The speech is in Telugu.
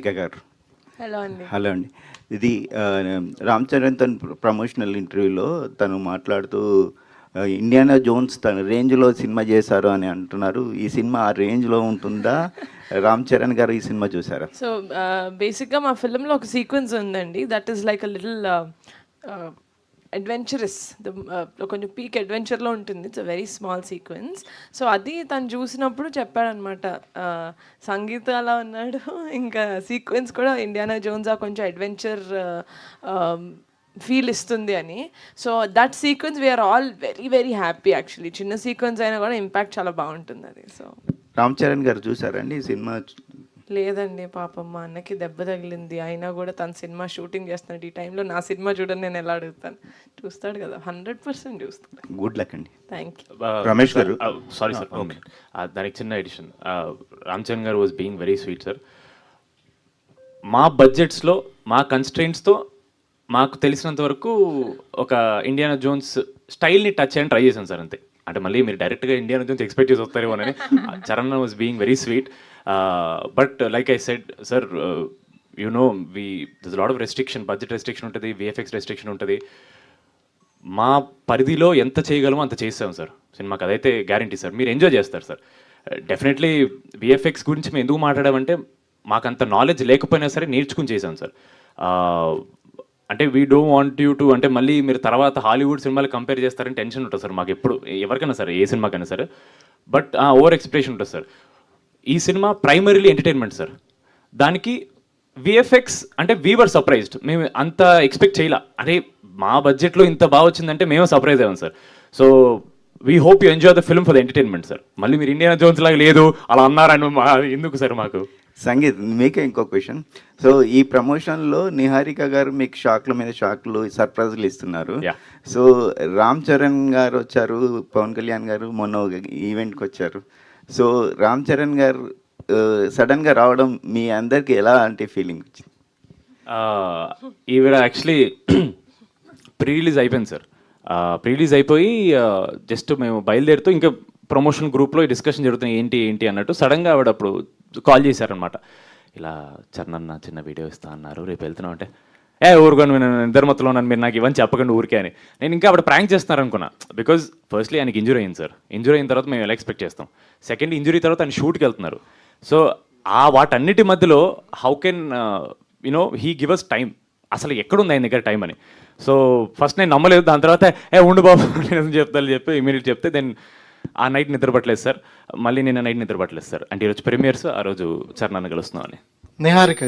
ఇక గారు హలో అండి. హలో అండి. ఇది రామ్ చరణ్ తన ప్రమోషనల్ ఇంటర్వ్యూలో తను మాట్లాడుతూ ఇండియానా జోన్స్ తన రేంజ్లో సినిమా చేశారు అని అంటున్నారు. ఈ సినిమా ఆ రేంజ్లో ఉంటుందా? రామ్ చరణ్ గారు ఈ సినిమా చూసారా? సో బేసిక్గా మా ఫిల్మ్లో ఒక సీక్వెన్స్ ఉందండి. That is like a little adventurous, కొంచెం పీక్ అడ్వెంచర్లో ఉంటుంది. It's a very small sequence. So అది తను చూసినప్పుడు చెప్పాడనమాట, సంగీత అలా ఉన్నాడు, ఇంకా సీక్వెన్స్ కూడా ఇండియానా జోన్స్ ఆ కొంచెం అడ్వెంచర్ ఫీల్ ఇస్తుంది అని. So that sequence we are all very very happy actually. చిన్న సీక్వెన్స్ అయినా కూడా ఇంపాక్ట్ చాలా బాగుంటుంది అది. సో రామ్ చరణ్ గారు చూసారండి ఈ సినిమా? లేదండి, పాపం మా అన్నకి దెబ్బ తగిలింది. అయినా కూడా తన సినిమా షూటింగ్ చేస్తున్నాడు. ఈ టైంలో నా సినిమా చూడని నేను ఎలా అడుగుతాను? చూస్తాడు కదా, 100% చూస్తాడు. గుడ్ లక్ అండి. Thank you. రమేష్ గారు, సారీ సార్, దానికి చిన్న ఎడిషన్. రామ్ చరణ్ గారు was being very sweet sir. మా బడ్జెట్స్లో మా కన్స్ట్రెయింట్స్తో మాకు తెలిసినంత వరకు ఒక ఇండియానా జోన్స్ స్టైల్ని టచ్ చేయని ట్రై చేశాను సార్, అంతే. అంటే మళ్ళీ మీరు డైరెక్ట్గా ఇండియానా జోన్స్ ఎక్స్పెక్ట్ చేసి వస్తారేమో అని. Charan was being very sweet. But like I said sir, you know this lot of restriction, budget restriction ఉంటుంది, విఎఫ్ఎక్స్ రెస్ట్రిక్షన్ ఉంటుంది. మా పరిధిలో ఎంత చేయగలమో అంత చేస్తాం సార్ సినిమాకి, అదైతే గ్యారంటీ సార్. మీరు ఎంజాయ్ చేస్తారు సార్ డెఫినెట్లీ. విఎఫ్ఎక్స్ గురించి మేము ఎందుకు మాట్లాడామంటే మాకు అంత నాలెడ్జ్ లేకపోయినా సరే నేర్చుకుని చేశాం సార్. అంటే we don't want you to, అంటే మళ్ళీ మీరు తర్వాత హాలీవుడ్ సినిమాలు కంపేర్ చేస్తారని టెన్షన్ ఉంటుంది సార్ మాకు ఎప్పుడు, ఎవరికైనా సరే, ఏ సినిమాకైనా సరే. బట్ ఓవర్ ఎక్స్పెక్టేషన్ ఉంటుంది సార్. ఈ సినిమా ప్రైమరీలీ ఎంటర్టైన్మెంట్ సార్. దానికి విఎఫ్ఎక్స్ అంటే వీవర్ సర్ప్రైజ్డ్. మేము అంత ఎక్స్పెక్ట్ చేయలే. అరే మా బడ్జెట్లో ఇంత బాగా వచ్చిందంటే మేము సర్ప్రైజ్ అయ్యాం sir. So we hope you enjoy the film for the entertainment sir. మళ్ళీ మీరు ఇండియానా జోన్స్ లాగా లేదు అలా అన్నారని ఎందుకు సార్ మాకు? సంగీత్, మీకే ఇంకో క్వశ్చన్. సో ఈ ప్రమోషన్లో నిహారిక గారు మీకు షాక్ల మీద షాక్లు, సర్ప్రైజ్లు ఇస్తున్నారు. సో రామ్ చరణ్ గారు వచ్చారు, పవన్ కళ్యాణ్ గారు మొన్న ఈవెంట్కి వచ్చారు. సో రామ్ చరణ్ గారు సడన్గా రావడం మీ అందరికి ఎలా అంటే ఫీలింగ్ వచ్చింది? ఈవిడ యాక్చువల్లీ ప్రీ రిలీజ్ అయిపోయింది సార్. ప్రీ రిలీజ్ అయిపోయి జస్ట్ మేము బయలుదేరుతూ ఇంకా ప్రమోషన్ గ్రూప్లో డిస్కషన్ జరుగుతుంది ఏంటి ఏంటి అన్నట్టు. సడన్గా ఆవిడ అప్పుడు కాల్ చేశారనమాట, ఇలా చరణ్ అన్న చిన్న వీడియో ఇస్తా అన్నారు, రేపు వెళ్తున్నాం అంటే, ఊరుకొని నేను నిద్రమత్తులో ఉన్నాను, మీరు నాకు ఇవన్నీ చెప్పకండి ఊరికే అని. నేను ఇంకా ఆవిడ ప్రాంక్ చేస్తున్నారు అనుకున్నా. బికాజ్ ఫస్ట్లీ ఆయనకి ఇంజురీ అయింది సార్. ఇంజురీ అయిన తర్వాత మేము ఎలా ఎక్స్పెక్ట్ చేస్తాం. సెకండ్ ఇంజురీ తర్వాత ఆయన షూట్కి వెళ్తున్నారు. సో వాటన్నిటి మధ్యలో how can you know he give us time, అసలు ఎక్కడుంది ఆయన దగ్గర టైం అని. సో ఫస్ట్ నేను నమ్మలేదు. దాని తర్వాత ఉండు బాబు నేను చెప్తాను చెప్పి ఇమీడియట్ చెప్తే దెన్ ఆ నైట్ నిద్రపట్టలేదు సార్. మళ్ళీ నిన్న నైట్ నిద్రపట్టలేదు సార్. అంటే ఈరోజు ప్రీమియర్స్, ఆ రోజు చరణ్ కలుస్తున్నాం అని. నిహారిక